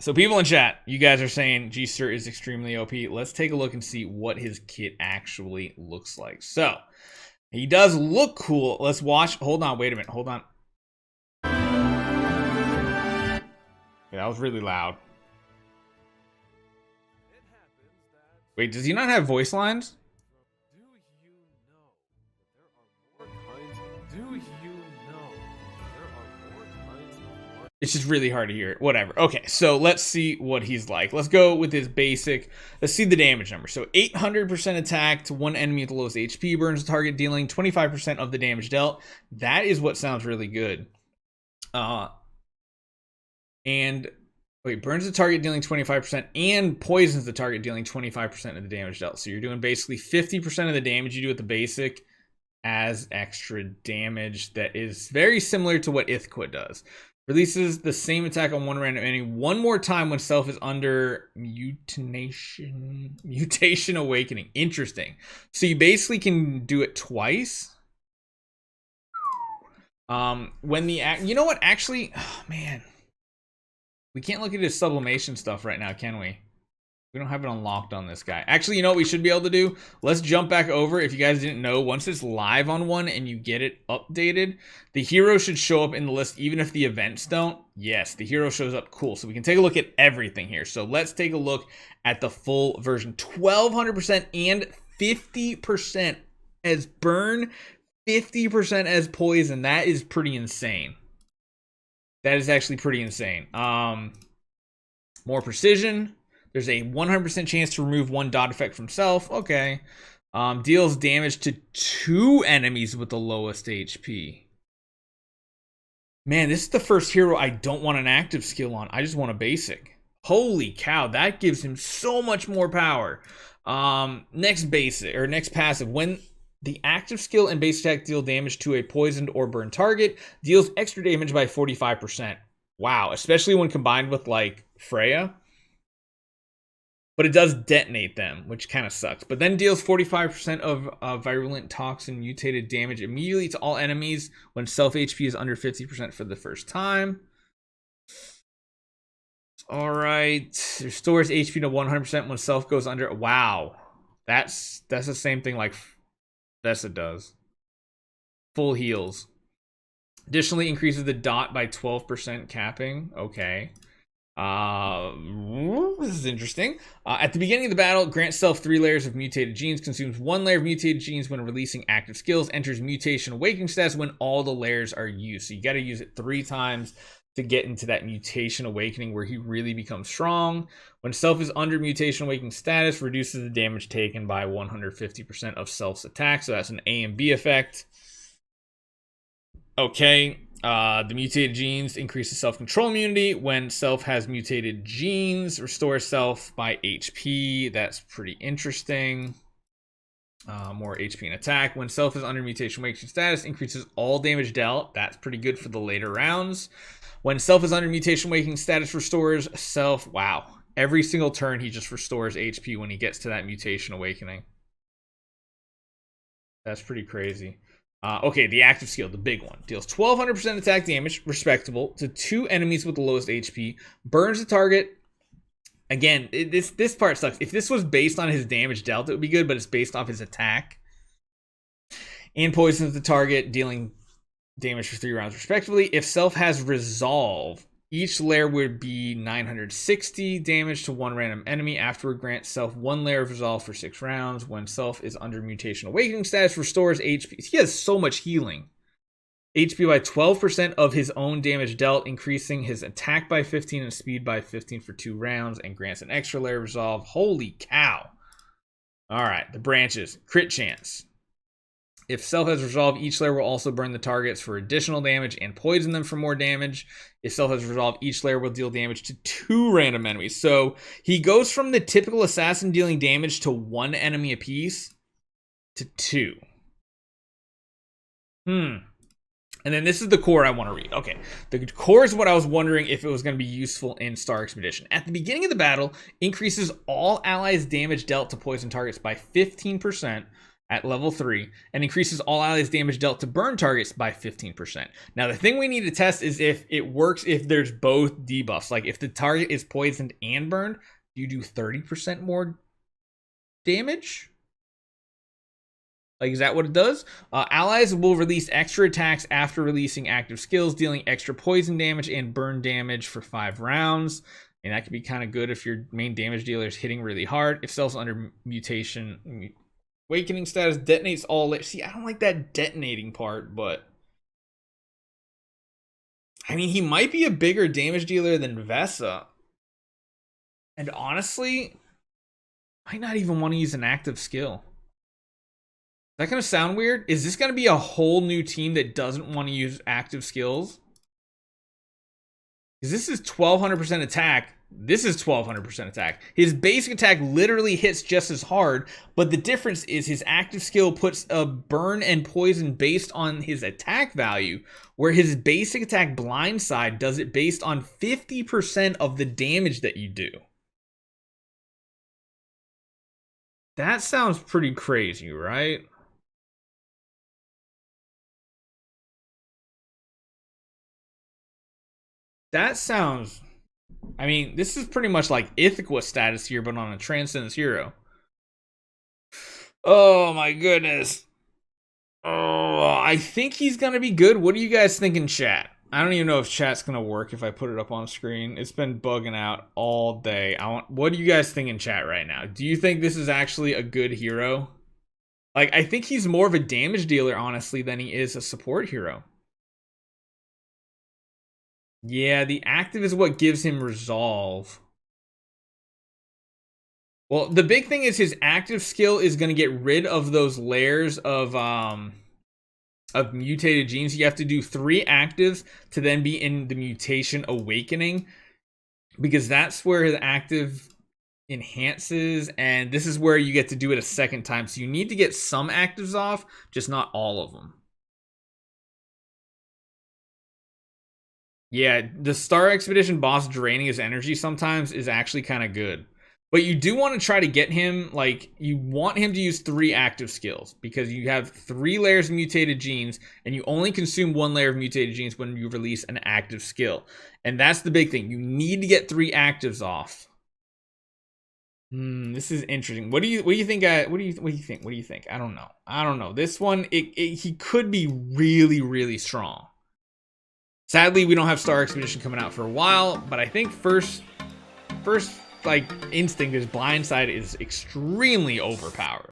So people in chat, you guys are saying Geester is extremely OP. Let's take a look and see what his kit actually looks like. So he does look cool. Let's watch. Hold on. Wait a minute. Hold on. Yeah, that was really loud. Wait, does he not have voice lines? It's just really hard to hear it. Whatever. Okay, so let's see what he's like. Let's go with his basic. Let's see the damage number. So 800% attack to one enemy with the lowest HP. Burns the target, dealing 25% of the damage dealt. That is what sounds really good. And wait, burns the target, dealing 25%, and poisons the target, dealing 25% of the damage dealt. So you're doing basically 50% of the damage you do with the basic as extra damage. That is very similar to what Ithquit does. Releases the same attack on one random enemy one more time when self is under mutation awakening. Interesting. So you basically can do it twice. When the you know what? Actually, oh, man, we can't look at his sublimation stuff right now, can we? We don't have it unlocked on this guy. Actually, you know what we should be able to do? Let's jump back over. If you guys didn't know, once it's live on one and you get it updated, the hero should show up in the list even if the events don't. Yes, the hero shows up. Cool. So we can take a look at everything here. So let's take a look at the full version. 1200% and 50% as burn, 50% as poison. That is pretty insane. That is actually pretty insane. More precision. There's a 100% chance to remove one dot effect from self. Okay. Deals damage to 2 enemies with the lowest HP. Man, this is the first hero I don't want an active skill on. I just want a basic. Holy cow, that gives him so much more power. Next basic, or next passive. When the active skill and base attack deal damage to a poisoned or burned target, deals extra damage by 45%. Wow, especially when combined with like Freya. But it does detonate them, which kind of sucks. But then deals 45% of virulent toxin mutated damage immediately to all enemies when self HP is under 50% for the first time. All right. Restores HP to 100% when self goes under. Wow. That's the same thing like Vesa does. Full heals. Additionally, increases the dot by 12% capping. Okay. This is interesting. At the beginning of the battle, grant self 3 layers of mutated genes, consumes 1 layer of mutated genes when releasing active skills, enters mutation awakening status when all the layers are used. So you got to use it 3 times to get into that mutation awakening where he really becomes strong. When self is under mutation awakening status, reduces the damage taken by 150% of self's attack. So that's an A and B effect. Okay. The mutated genes increases self-control immunity. When self has mutated genes, restores self by HP. That's pretty interesting. More HP and attack. When self is under mutation awakening status, increases all damage dealt. That's pretty good for the later rounds. When self is under mutation awakening status, restores self. Wow. Every single turn, he just restores HP when he gets to that mutation awakening. That's pretty crazy. Okay, the active skill, the big one. Deals 1200% attack damage, respectable, to 2 enemies with the lowest HP. Burns the target. Again, this part sucks. If this was based on his damage dealt, it would be good, but it's based off his attack. And poisons the target, dealing damage for 3 rounds, respectively. If self has resolve, each layer would be 960 damage to 1 random enemy. Afterward, grant self 1 layer of resolve for 6 rounds. When self is under mutation awakening status, restores HP. He has so much healing. HP by 12% of his own damage dealt, increasing his attack by 15 and speed by 15 for 2 rounds, and grants an extra layer of resolve. Holy cow. All right, the branches. Crit chance. If self has resolved, each layer will also burn the targets for additional damage and poison them for more damage. If self has resolved, each layer will deal damage to 2 random enemies. So he goes from the typical assassin dealing damage to 1 enemy apiece to 2. And then this is the core I want to read. Okay, the core is what I was wondering if it was going to be useful in Star Expedition. At the beginning of the battle, increases all allies' damage dealt to poison targets by 15%. at level 3 and increases all allies damage dealt to burn targets by 15%. Now the thing we need to test is if it works if there's both debuffs. Like if the target is poisoned and burned, do you do 30% more damage? Like, is that what it does? Allies will release extra attacks after releasing active skills, dealing extra poison damage and burn damage for 5 rounds. And that could be kind of good if your main damage dealer is hitting really hard. If cells under mutation awakening status detonates all. See, I don't like that detonating part, but I mean, he might be a bigger damage dealer than Vesa. And honestly, might not even want to use an active skill. Is that going to sound weird? Is this going to be a whole new team that doesn't want to use active skills? Because this is 1200% attack. This is 1200% attack. His basic attack literally hits just as hard, but the difference is his active skill puts a burn and poison based on his attack value, where his basic attack blindside does it based on 50% of the damage that you do. That sounds pretty crazy, right? That sounds... I mean, this is pretty much like Ithaca status here, but on a Transcendence hero. Oh my goodness. Oh, I think he's going to be good. What do you guys think in chat? I don't even know if chat's going to work if I put it up on screen. It's been bugging out all day. What do you guys think in chat right now? Do you think this is actually a good hero? Like, I think he's more of a damage dealer, honestly, than he is a support hero. Yeah, the active is what gives him resolve. Well, the big thing is his active skill is going to get rid of those layers of mutated genes. You have to do 3 actives to then be in the mutation awakening, because that's where the active enhances, and this is where you get to do it a second time. So you need to get some actives off, just not all of them. Yeah, the Star Expedition boss draining his energy sometimes is actually kind of good. But you do want to try to get him, like, you want him to use 3 active skills, because you have 3 layers of mutated genes, and you only consume 1 layer of mutated genes when you release an active skill. And that's the big thing. You need to get 3 actives off. This is interesting. What do you think? What do you think? I don't know. This one, he could be really, really strong. Sadly, we don't have Star Expedition coming out for a while, but I think first like instinct is Blindside is extremely overpowered.